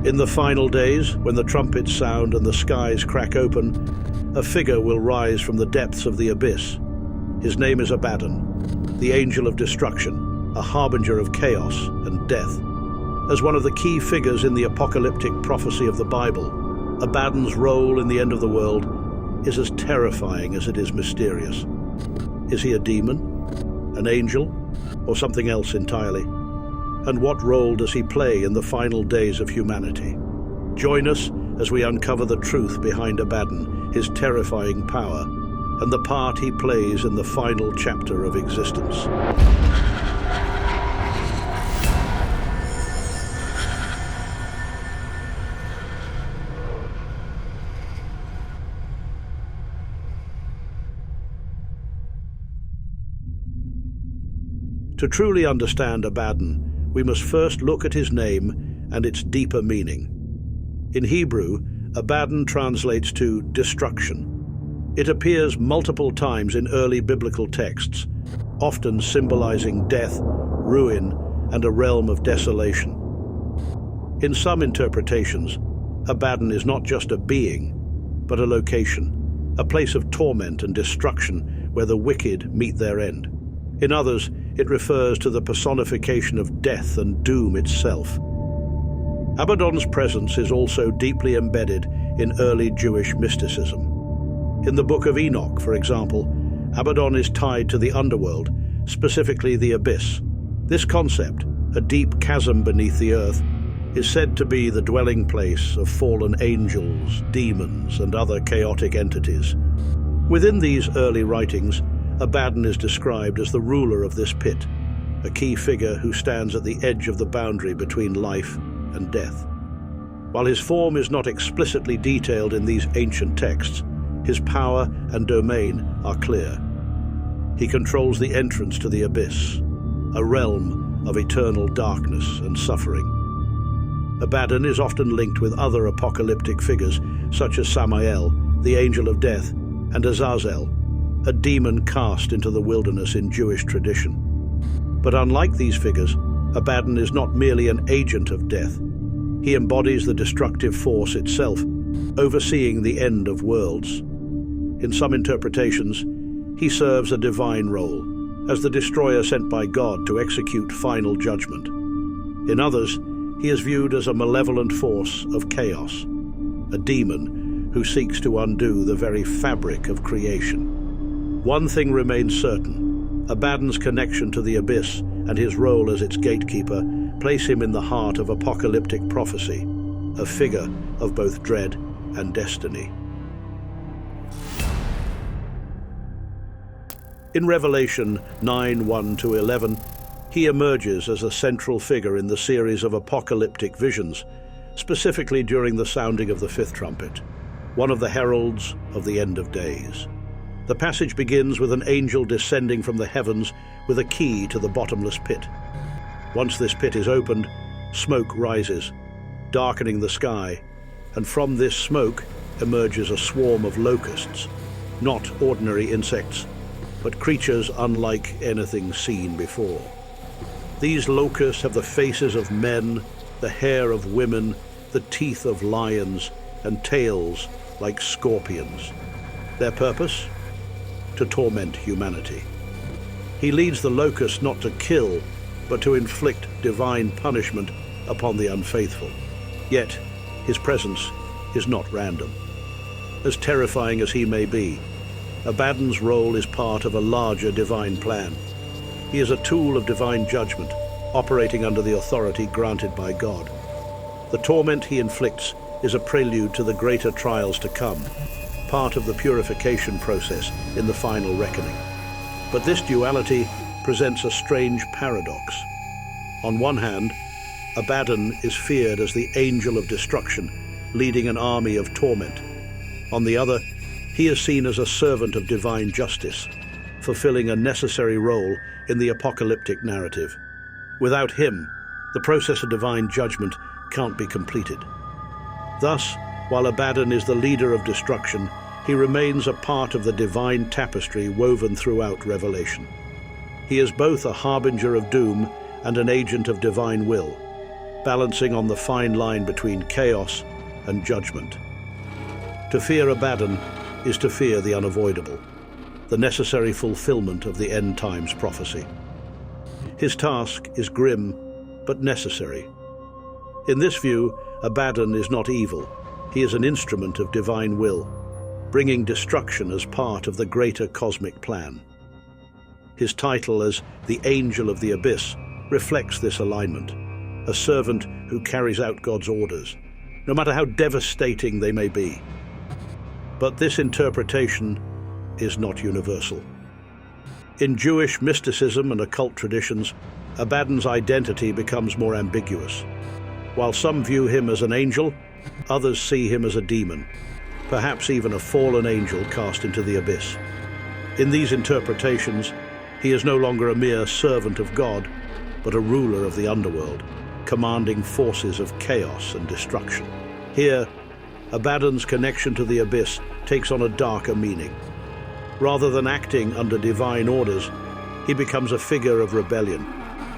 In the final days, when the trumpets sound and the skies crack open, a figure will rise from the depths of the abyss. His name is Abaddon, the angel of destruction, a harbinger of chaos and death. As one of the key figures in the apocalyptic prophecy of the Bible, Abaddon's role in the end of the world is as terrifying as it is mysterious. Is he a demon, an angel, or something else entirely? And what role does he play in the final days of humanity? Join us as we uncover the truth behind Abaddon, his terrifying power, and the part he plays in the final chapter of existence. To truly understand Abaddon, we must first look at his name and its deeper meaning. In Hebrew, Abaddon translates to destruction. It appears multiple times in early biblical texts, often symbolizing death, ruin, and a realm of desolation. In some interpretations, Abaddon is not just a being, but a location, a place of torment and destruction where the wicked meet their end. In others, it refers to the personification of death and doom itself. Abaddon's presence is also deeply embedded in early Jewish mysticism. In the Book of Enoch, for example, Abadon is tied to the underworld, specifically the abyss. This concept, a deep chasm beneath the earth, is said to be the dwelling place of fallen angels, demons, and other chaotic entities. Within these early writings, Abaddon is described as the ruler of this pit, a key figure who stands at the edge of the boundary between life and death. While his form is not explicitly detailed in these ancient texts, his power and domain are clear. He controls the entrance to the abyss, a realm of eternal darkness and suffering. Abaddon is often linked with other apocalyptic figures, such as Samael, the angel of death, and Azazel, a demon cast into the wilderness in Jewish tradition. But unlike these figures, Abaddon is not merely an agent of death. He embodies the destructive force itself, overseeing the end of worlds. In some interpretations, he serves a divine role, as the destroyer sent by God to execute final judgment. In others, he is viewed as a malevolent force of chaos, a demon who seeks to undo the very fabric of creation. One thing remains certain: Abaddon's connection to the abyss and his role as its gatekeeper place him in the heart of apocalyptic prophecy, a figure of both dread and destiny. In Revelation 9:1-11, he emerges as a central figure in the series of apocalyptic visions, specifically during the sounding of the fifth trumpet, one of the heralds of the end of days. The passage begins with an angel descending from the heavens with a key to the bottomless pit. Once this pit is opened, smoke rises, darkening the sky, and from this smoke emerges a swarm of locusts, not ordinary insects, but creatures unlike anything seen before. These locusts have the faces of men, the hair of women, the teeth of lions, and tails like scorpions. Their purpose? To torment humanity. He leads the locusts not to kill, but to inflict divine punishment upon the unfaithful. Yet, his presence is not random. As terrifying as he may be, Abaddon's role is part of a larger divine plan. He is a tool of divine judgment, operating under the authority granted by God. The torment he inflicts is a prelude to the greater trials to come, part of the purification process in the final reckoning. But this duality presents a strange paradox. On one hand, Abaddon is feared as the angel of destruction, leading an army of torment. On the other, he is seen as a servant of divine justice, fulfilling a necessary role in the apocalyptic narrative. Without him, the process of divine judgment can't be completed. Thus, while Abaddon is the leader of destruction, he remains a part of the divine tapestry woven throughout Revelation. He is both a harbinger of doom and an agent of divine will, balancing on the fine line between chaos and judgment. To fear Abaddon is to fear the unavoidable, the necessary fulfillment of the end times prophecy. His task is grim but necessary. In this view, Abaddon is not evil. He is an instrument of divine will, bringing destruction as part of the greater cosmic plan. His title as the Angel of the Abyss reflects this alignment, a servant who carries out God's orders, no matter how devastating they may be. But this interpretation is not universal. In Jewish mysticism and occult traditions, Abaddon's identity becomes more ambiguous. While some view him as an angel, others see him as a demon, perhaps even a fallen angel cast into the abyss. In these interpretations, he is no longer a mere servant of God, but a ruler of the underworld, commanding forces of chaos and destruction. Here, Abaddon's connection to the abyss takes on a darker meaning. Rather than acting under divine orders, he becomes a figure of rebellion,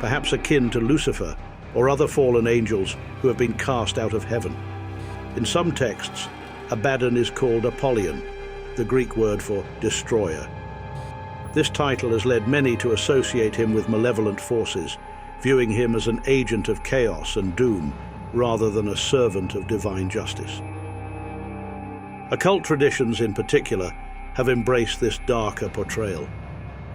perhaps akin to Lucifer or other fallen angels who have been cast out of heaven. In some texts, Abaddon is called Apollyon, the Greek word for destroyer. This title has led many to associate him with malevolent forces, viewing him as an agent of chaos and doom rather than a servant of divine justice. Occult traditions in particular have embraced this darker portrayal,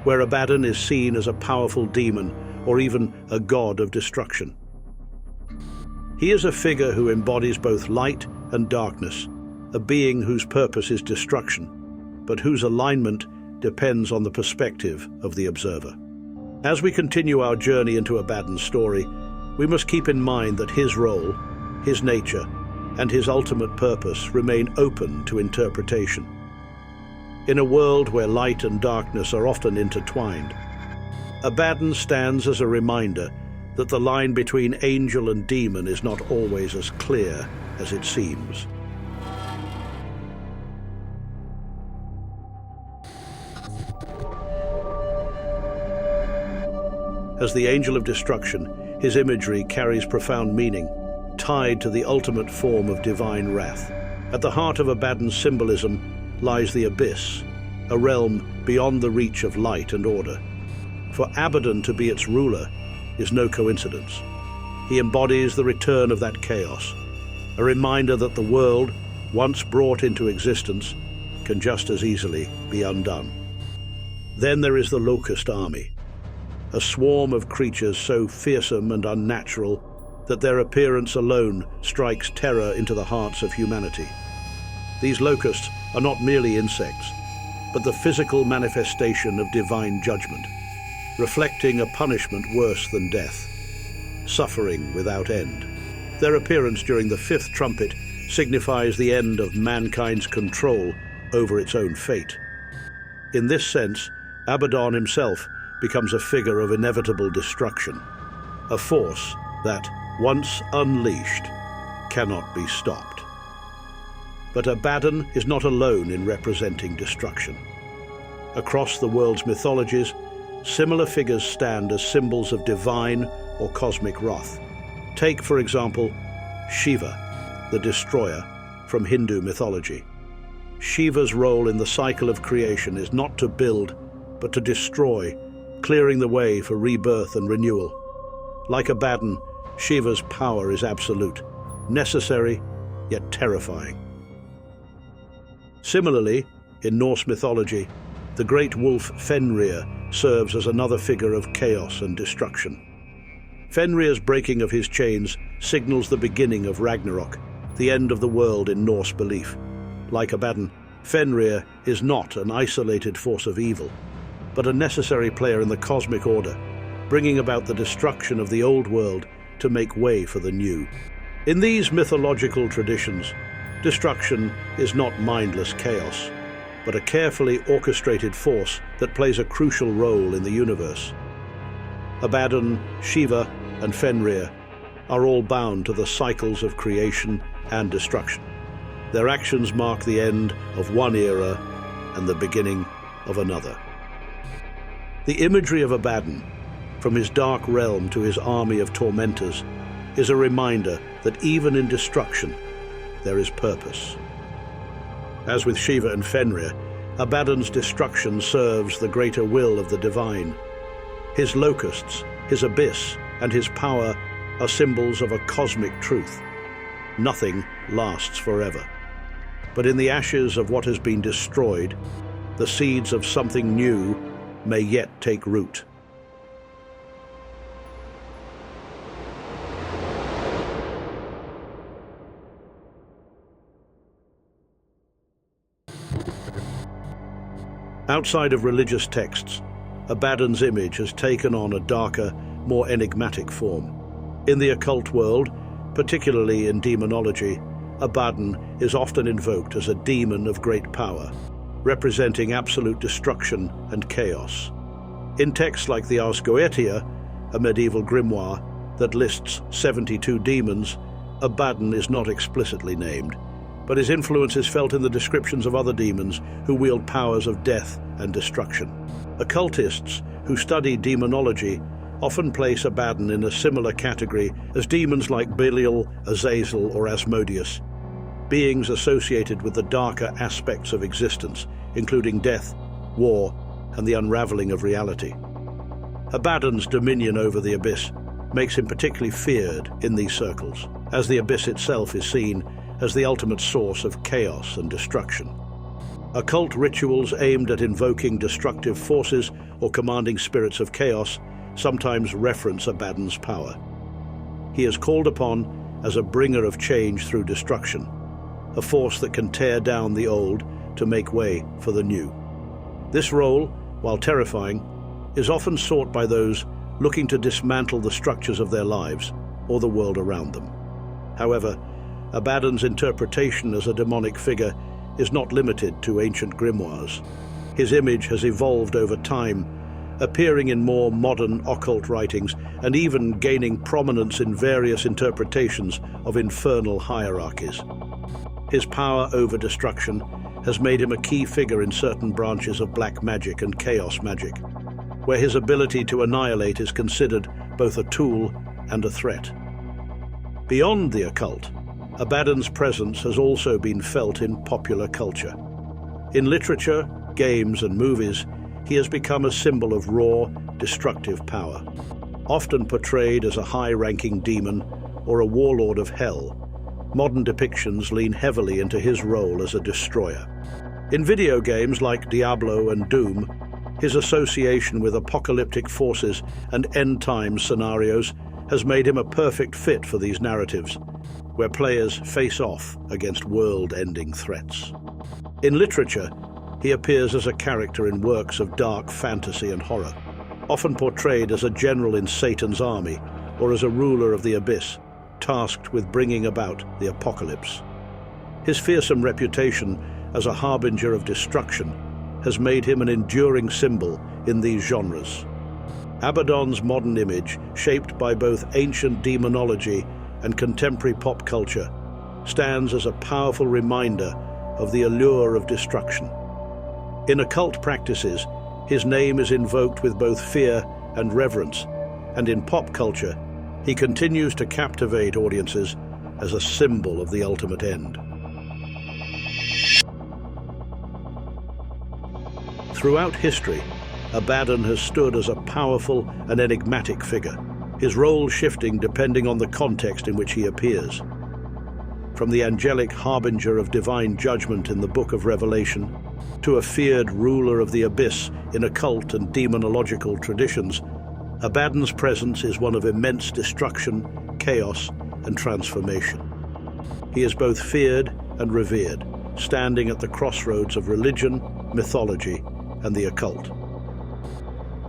where Abaddon is seen as a powerful demon or even a god of destruction. He is a figure who embodies both light and darkness, a being whose purpose is destruction, but whose alignment depends on the perspective of the observer. As we continue our journey into Abaddon's story, we must keep in mind that his role, his nature, and his ultimate purpose remain open to interpretation. In a world where light and darkness are often intertwined, Abaddon stands as a reminder that the line between angel and demon is not always as clear as it seems. As the angel of destruction, his imagery carries profound meaning, tied to the ultimate form of divine wrath. At the heart of Abaddon's symbolism lies the abyss, a realm beyond the reach of light and order. For Abadon to be its ruler is no coincidence. He embodies the return of that chaos, a reminder that the world, once brought into existence, can just as easily be undone. Then there is the Locust Army, a swarm of creatures so fearsome and unnatural that their appearance alone strikes terror into the hearts of humanity. These locusts are not merely insects, but the physical manifestation of divine judgment, reflecting a punishment worse than death, suffering without end. Their appearance during the fifth trumpet signifies the end of mankind's control over its own fate. In this sense, Abadon himself becomes a figure of inevitable destruction, a force that, once unleashed, cannot be stopped. But Abadon is not alone in representing destruction. Across the world's mythologies, similar figures stand as symbols of divine or cosmic wrath. Take, for example, Shiva, the destroyer, from Hindu mythology. Shiva's role in the cycle of creation is not to build, but to destroy, clearing the way for rebirth and renewal. Like Abaddon, Shiva's power is absolute, necessary, yet terrifying. Similarly, in Norse mythology, the great wolf Fenrir serves as another figure of chaos and destruction. Fenrir's breaking of his chains signals the beginning of Ragnarok, the end of the world in Norse belief. Like Abaddon, Fenrir is not an isolated force of evil, but a necessary player in the cosmic order, bringing about the destruction of the old world to make way for the new. In these mythological traditions, destruction is not mindless chaos, but a carefully orchestrated force that plays a crucial role in the universe. Abaddon, Shiva, and Fenrir are all bound to the cycles of creation and destruction. Their actions mark the end of one era and the beginning of another. The imagery of Abaddon, from his dark realm to his army of tormentors, is a reminder that even in destruction, there is purpose. As with Shiva and Fenrir, Abaddon's destruction serves the greater will of the divine. His locusts, his abyss, and his power are symbols of a cosmic truth. Nothing lasts forever. But in the ashes of what has been destroyed, the seeds of something new may yet take root. Outside of religious texts, Abaddon's image has taken on a darker, more enigmatic form. In the occult world, particularly in demonology, Abaddon is often invoked as a demon of great power, representing absolute destruction and chaos. In texts like the Ars Goetia, a medieval grimoire that lists 72 demons, Abaddon is not explicitly named, but his influence is felt in the descriptions of other demons who wield powers of death and destruction. Occultists who study demonology often place Abaddon in a similar category as demons like Belial, Azazel, or Asmodeus, beings associated with the darker aspects of existence, including death, war, and the unraveling of reality. Abaddon's dominion over the abyss makes him particularly feared in these circles, as the abyss itself is seen as the ultimate source of chaos and destruction. Occult rituals aimed at invoking destructive forces or commanding spirits of chaos sometimes reference Abaddon's power. He is called upon as a bringer of change through destruction, a force that can tear down the old to make way for the new. This role, while terrifying, is often sought by those looking to dismantle the structures of their lives or the world around them. However, Abaddon's interpretation as a demonic figure is not limited to ancient grimoires. His image has evolved over time, appearing in more modern occult writings and even gaining prominence in various interpretations of infernal hierarchies. His power over destruction has made him a key figure in certain branches of black magic and chaos magic, where his ability to annihilate is considered both a tool and a threat. Beyond the occult, Abaddon's presence has also been felt in popular culture. In literature, games, and movies, he has become a symbol of raw, destructive power. Often portrayed as a high-ranking demon or a warlord of hell, modern depictions lean heavily into his role as a destroyer. In video games like Diablo and Doom, his association with apocalyptic forces and end-time scenarios has made him a perfect fit for these narratives, where players face off against world-ending threats. In literature, he appears as a character in works of dark fantasy and horror, often portrayed as a general in Satan's army or as a ruler of the abyss, tasked with bringing about the apocalypse. His fearsome reputation as a harbinger of destruction has made him an enduring symbol in these genres. Abadon's modern image, shaped by both ancient demonology and contemporary pop culture, stands as a powerful reminder of the allure of destruction. In occult practices, his name is invoked with both fear and reverence, and in pop culture, he continues to captivate audiences as a symbol of the ultimate end. Throughout history, Abaddon has stood as a powerful and enigmatic figure, his role shifting depending on the context in which he appears. From the angelic harbinger of divine judgment in the Book of Revelation, to a feared ruler of the abyss in occult and demonological traditions, Abaddon's presence is one of immense destruction, chaos, and transformation. He is both feared and revered, standing at the crossroads of religion, mythology, and the occult.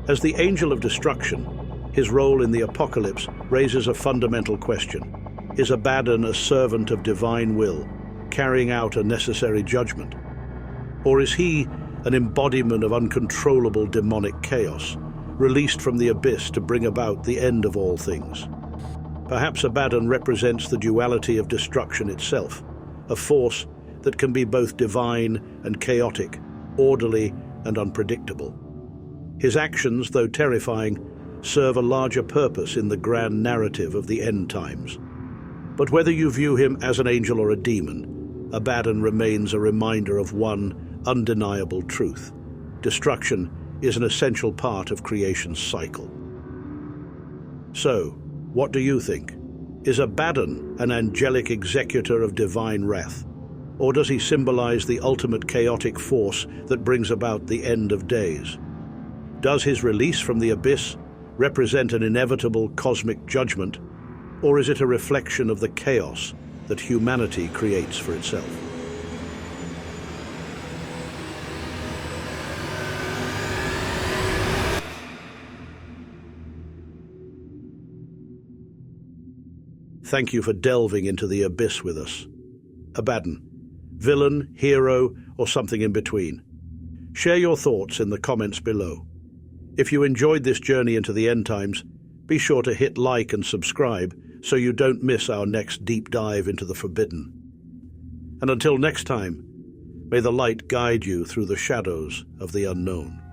As the angel of destruction, his role in the apocalypse raises a fundamental question. Is Abadon a servant of divine will, carrying out a necessary judgment? Or is he an embodiment of uncontrollable demonic chaos, released from the abyss to bring about the end of all things? Perhaps Abadon represents the duality of destruction itself, a force that can be both divine and chaotic, orderly and unpredictable. His actions, though terrifying, serve a larger purpose in the grand narrative of the end times. But whether you view him as an angel or a demon, Abaddon remains a reminder of one undeniable truth: destruction is an essential part of creation's cycle. So, what do you think? Is Abaddon an angelic executor of divine wrath? Or does he symbolize the ultimate chaotic force that brings about the end of days? Does his release from the abyss represent an inevitable cosmic judgment, or is it a reflection of the chaos that humanity creates for itself? Thank you for delving into the abyss with us. Abaddon, villain, hero, or something in between? Share your thoughts in the comments below. If you enjoyed this journey into the end times, be sure to hit like and subscribe so you don't miss our next deep dive into the forbidden. And until next time, may the light guide you through the shadows of the unknown.